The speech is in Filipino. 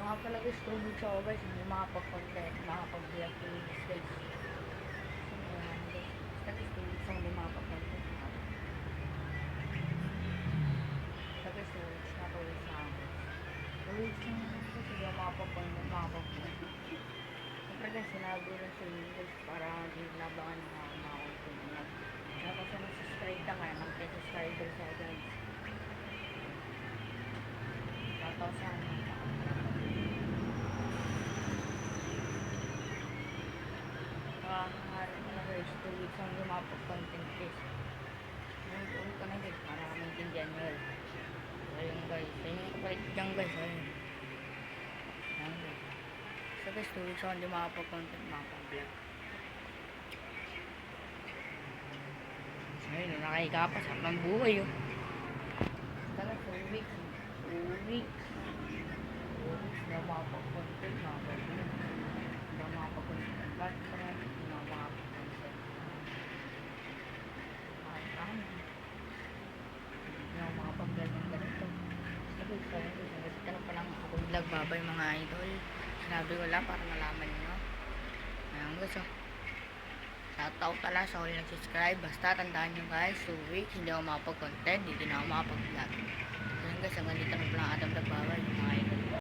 nga pala guys, 2 weeks ako guys, hindi makapag-content, makapag-vlog guys. So, ayan guys, basta guys, 2 weeks ako hindi makapag-content. Basta guys, 2 weeks na, 2 weeks na ako guys. 2 weeks na guys, hindi ako makapag-content, makapag-vlog. Siyempre guys, sinabi ko lang sa inyo guys, para hindi labangan na ako makapag-content. Kaya kasi nag-subscribe na kaya, mag-subscriber siya guys. Tapos ano, nakakaharap na guys, 2 weeks ang lumapag-content guys. Ulit ko na guys, para maintindihan nyo guys. So yun guys, sa inyo kapalit dyan guys, ayun. Ayan guys. So guys, 2 weeks ako hindi makapag-content, makapag-vlog. So yun, nakahiga pa, sarap ng buhay oh. Tala, 2 weeks. 2 weeks. 2 weeks na makapag-content, makapag-vlog. Hindi ako makapag-content. Bakit pa rin? Hindi ako makapag-content. Kahit ano. Hindi ako makapag-vlog ng ganito. Sabi ko lang, nagkita na palang ako vlog, babay mga idol. Sinabi ko lang para malaman nyo. Ayan guys oh. Shoutout tala sa huli nag-subscribe. Basta tandaan nyo guys, 2 weeks hindi ako makapag-content, hindi na ako makapag-vlog. Ayan guys, hanggang dito na palang Adam nagbabay mga